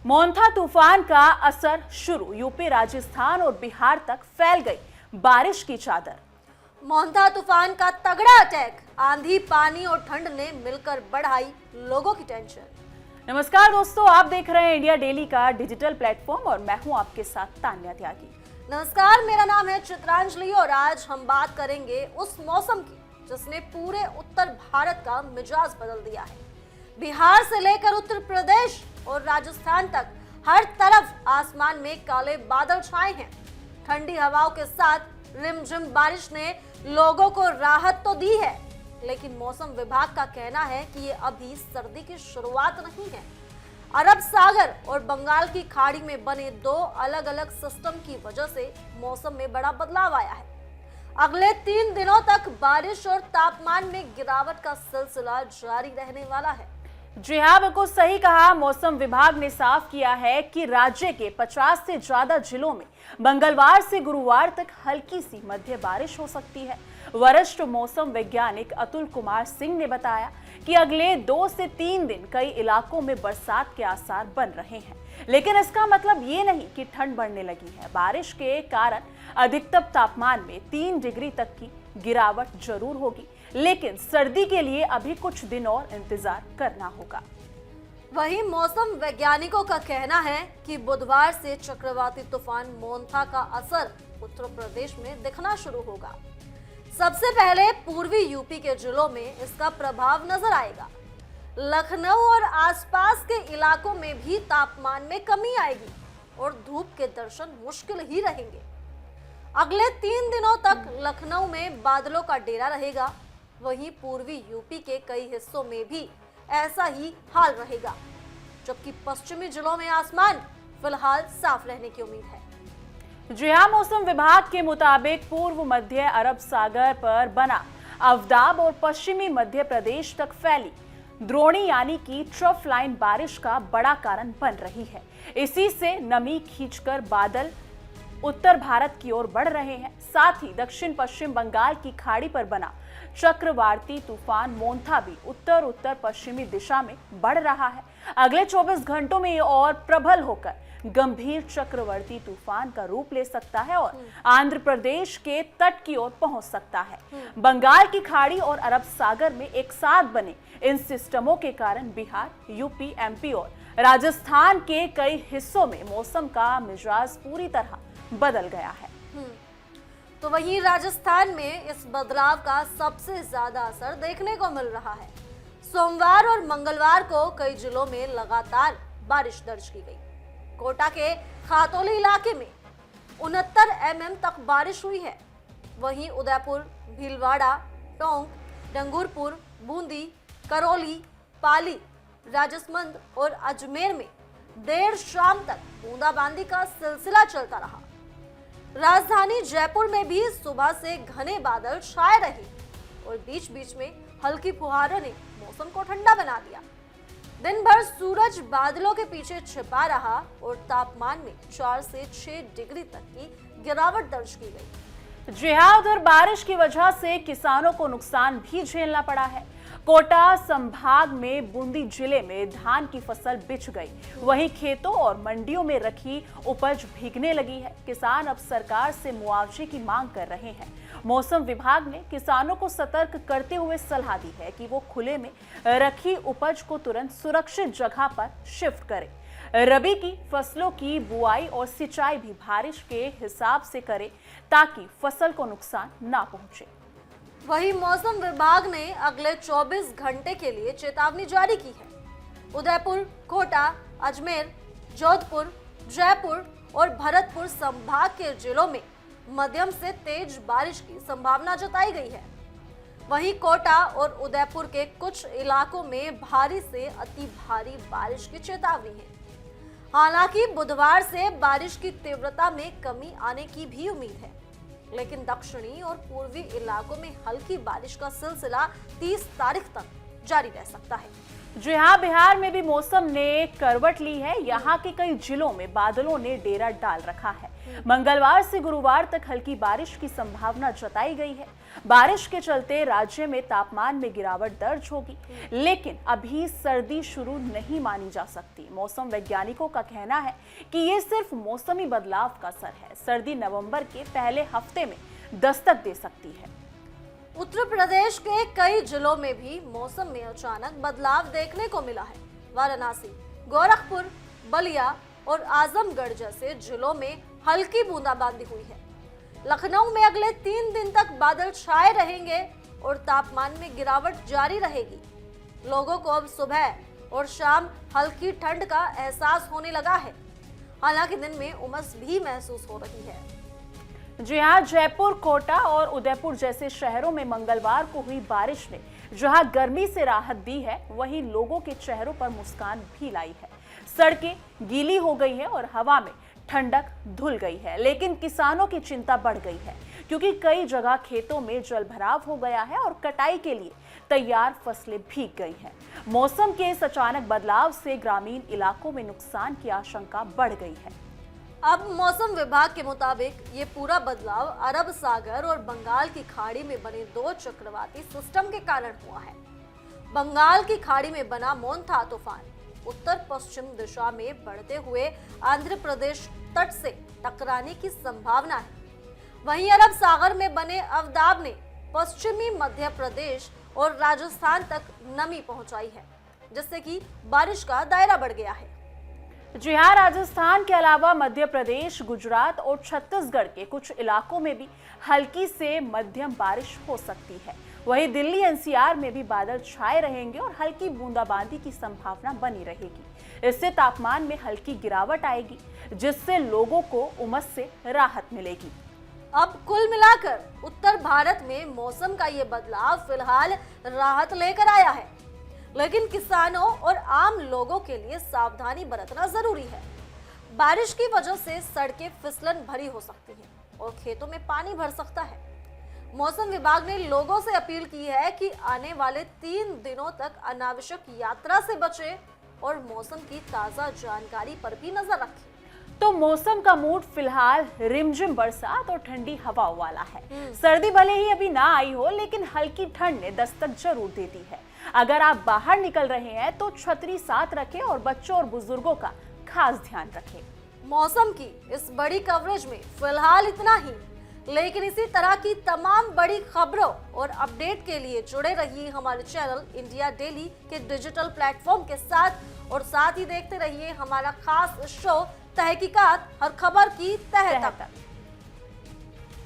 मोंथा तूफान का असर शुरू, यूपी, राजस्थान और बिहार तक फैल गई बारिश की चादर। मोंथा तूफान का तगड़ा अटैक, आंधी, पानी और ठंड ने मिलकर बढ़ाई लोगों की टेंशन। नमस्कार दोस्तों, आप देख रहे हैं इंडिया डेली का डिजिटल प्लेटफॉर्म और मैं हूं आपके साथ तान्या त्यागी। नमस्कार, मेरा नाम है चित्रांजलि और आज हम बात करेंगे उस मौसम की जिसने पूरे उत्तर भारत का मिजाज बदल दिया है। बिहार से लेकर उत्तर प्रदेश और राजस्थान तक हर तरफ आसमान में काले बादल छाए हैं। ठंडी हवाओं के साथ रिमझिम बारिश ने लोगों को राहत तो दी है, लेकिन मौसम विभाग का कहना है कि ये अभी सर्दी की शुरुआत नहीं है। अरब सागर और बंगाल की खाड़ी में बने दो अलग अलग सिस्टम की वजह से मौसम में बड़ा बदलाव आया है। अगले 3 दिनों तक बारिश और तापमान में गिरावट का सिलसिला जारी रहने वाला है। जी हाँ, बिल्कुल सही कहा। मौसम विभाग ने साफ किया है कि राज्य के 50 से ज्यादा जिलों में मंगलवार से गुरुवार तक हल्की सी मध्य बारिश हो सकती है। वरिष्ठ मौसम वैज्ञानिक अतुल कुमार सिंह ने बताया कि अगले 2 से 3 दिन कई इलाकों में बरसात के आसार बन रहे हैं, लेकिन इसका मतलब ये नहीं कि ठंड बढ़ने लगी है। बारिश के कारण अधिकतम तापमान में 3 डिग्री तक की गिरावट जरूर होगी, लेकिन सर्दी के लिए अभी कुछ दिन और इंतजार करना होगा। वहीं मौसम वैज्ञानिकों का कहना है कि बुधवार से चक्रवाती तूफान मोंथा का असर उत्तर प्रदेश में दिखना शुरू होगा। सबसे पहले पूर्वी यूपी के जिलों में इसका प्रभाव नजर आएगा। लखनऊ और आसपास के इलाकों में भी तापमान में कमी आएगी और धूप के दर्शन मुश्किल ही रहेंगे। अगले 3 दिनों तक लखनऊ में बादलों का डेरा रहेगा। वहीं पूर्वी यूपी के कई हिस्सों में भी ऐसा ही हाल रहेगा, जबकि पश्चिमी जिलों में आसमान फिलहाल साफ रहने की उम्मीद है। जी हाँ, मौसम विभाग के मुताबिक पूर्व मध्य अरब सागर पर बना अवदाब और पश्चिमी मध्य प्रदेश तक फैली द्रोणी यानी कि ट्रफ लाइन बारिश का बड़ा कारण बन रही है। इसी से नमी खींचकर बादल उत्तर भारत की ओर बढ़ रहे हैं। साथ ही दक्षिण पश्चिम बंगाल की खाड़ी पर बना चक्रवाती तूफान मोंथा भी उत्तर उत्तर पश्चिमी दिशा में बढ़ रहा है। अगले 24 घंटों में ये और प्रबल होकर गंभीर चक्रवाती तूफान का रूप ले सकता है और आंध्र प्रदेश के तट की ओर पहुंच सकता है। बंगाल की खाड़ी और अरब सागर में एक साथ बने इन सिस्टमों के कारण बिहार, यूपी, एमपी और राजस्थान के कई हिस्सों में मौसम का मिजाज पूरी तरह बदल गया है। तो वहीं राजस्थान में इस बदलाव का सबसे ज्यादा असर देखने को मिल रहा है। सोमवार और मंगलवार को कई जिलों में लगातार बारिश दर्ज की गई। कोटा के खातौली इलाके में 69 mm तक बारिश हुई है। वहीं उदयपुर, भीलवाड़ा, टोंक, डंगरपुर, बूंदी, करौली, पाली, राजसमंद और अजमेर में देर शाम तक बूंदाबांदी का सिलसिला चलता रहा। राजधानी जयपुर में भी सुबह से घने बादल छाए रहे और बीच बीच में हल्की फुहारों ने मौसम को ठंडा बना दिया। दिन भर सूरज बादलों के पीछे छिपा रहा और तापमान में 4 से 6 डिग्री तक की गिरावट दर्ज की गई। जी हाँ, उधर बारिश की वजह से किसानों को नुकसान भी झेलना पड़ा है। कोटा संभाग में बूंदी जिले में धान की फसल बिछ गई। वहीं खेतों और मंडियों में रखी उपज भीगने लगी है। किसान अब सरकार से मुआवजे की मांग कर रहे हैं। मौसम विभाग ने किसानों को सतर्क करते हुए सलाह दी है कि वो खुले में रखी उपज को तुरंत सुरक्षित जगह पर शिफ्ट करें। रबी की फसलों की बुआई और सिंचाई भी बारिश के हिसाब से करें ताकि फसल को नुकसान ना पहुंचे। वहीं मौसम विभाग ने अगले 24 घंटे के लिए चेतावनी जारी की है। उदयपुर, कोटा, अजमेर, जोधपुर, जयपुर और भरतपुर संभाग के जिलों में मध्यम से तेज बारिश की संभावना जताई गई है। वहीं कोटा और उदयपुर के कुछ इलाकों में भारी से अति भारी बारिश की चेतावनी है। हालांकि बुधवार से बारिश की तीव्रता में कमी आने की भी उम्मीद है, लेकिन दक्षिणी और पूर्वी इलाकों में हल्की बारिश का सिलसिला 30 तारीख तक जारी रह सकता है। जी हाँ, बिहार में भी मौसम ने करवट ली है। यहाँ के कई जिलों में बादलों ने डेरा डाल रखा है। मंगलवार से गुरुवार तक हल्की बारिश की संभावना जताई गई है। बारिश के चलते राज्य में तापमान में गिरावट दर्ज होगी, लेकिन अभी सर्दी शुरू नहीं मानी जा सकती। मौसम वैज्ञानिकों का कहना है कि ये सिर्फ मौसमी बदलाव का असर है। सर्दी नवंबर के पहले हफ्ते में दस्तक दे सकती है। उत्तर प्रदेश के कई जिलों में भी मौसम में अचानक बदलाव देखने को मिला है। वाराणसी, गोरखपुर, बलिया और आजमगढ़ जैसे जिलों में हल्की बूंदाबांदी हुई है। लखनऊ में अगले 3 दिन तक बादल छाए रहेंगे और तापमान में गिरावट जारी रहेगी। लोगों को अब सुबह और शाम हल्की ठंड का एहसास होने लगा है। हालांकि दिन में उमस भी महसूस हो रही है। जी हाँ, जयपुर, कोटा और उदयपुर जैसे शहरों में मंगलवार को हुई बारिश ने जहां गर्मी से राहत दी है, वहीं लोगों के चेहरों पर मुस्कान भी लाई है। सड़कें गीली हो गई है और हवा में ठंडक धुल गई है। लेकिन किसानों की चिंता बढ़ गई है, क्योंकि कई जगह खेतों में जलभराव हो गया है और कटाई के लिए तैयार फसलें भीग गई हैं। मौसम के इस अचानक बदलाव से ग्रामीण इलाकों में नुकसान की आशंका बढ़ गई है। अब मौसम विभाग के मुताबिक ये पूरा बदलाव अरब सागर और बंगाल की खाड़ी में बने 2 चक्रवाती सिस्टम के कारण हुआ है। बंगाल की खाड़ी में बना मोन्था तूफान उत्तर पश्चिम दिशा में बढ़ते हुए आंध्र प्रदेश तट से टकराने की संभावना है। वहीं अरब सागर में बने अवदाब ने पश्चिमी मध्य प्रदेश और राजस्थान तक नमी पहुंचाई है, जिससे कि बारिश का दायरा बढ़ गया है। जी हाँ, राजस्थान के अलावा मध्य प्रदेश, गुजरात और छत्तीसगढ़ के कुछ इलाकों में भी हल्की से मध्यम बारिश हो सकती है। वहीं दिल्ली एनसीआर में भी बादल छाए रहेंगे और हल्की बूंदाबांदी की संभावना बनी रहेगी। इससे तापमान में हल्की गिरावट आएगी, जिससे लोगों को उमस से राहत मिलेगी। अब कुल मिलाकर उत्तर भारत में मौसम का ये बदलाव फिलहाल राहत लेकर आया है, लेकिन किसानों और आम लोगों के लिए सावधानी बरतना जरूरी है। बारिश की वजह से सड़कें फिसलन भरी हो सकती हैं और खेतों में पानी भर सकता है। मौसम विभाग ने लोगों से अपील की है कि आने वाले 3 दिनों तक अनावश्यक यात्रा से बचें और मौसम की ताजा जानकारी पर भी नजर रखें। तो मौसम का मूड फिलहाल रिमझिम बरसात और ठंडी हवाओं वाला है। सर्दी भले ही अभी ना आई हो, लेकिन हल्की ठंड ने दस्तक जरूर दे दी है। अगर आप बाहर निकल रहे हैं तो छतरी साथ रखें और बच्चों और बुजुर्गों का खास ध्यान रखें। मौसम की इस बड़ी कवरेज में फिलहाल इतना ही, लेकिन इसी तरह की तमाम बड़ी खबरों और अपडेट के लिए जुड़े रहिए हमारे चैनल इंडिया डेली के डिजिटल प्लेटफॉर्म के साथ, और साथ ही देखते रहिए हमारा खास शो तहकीकात, हर खबर की तह तक।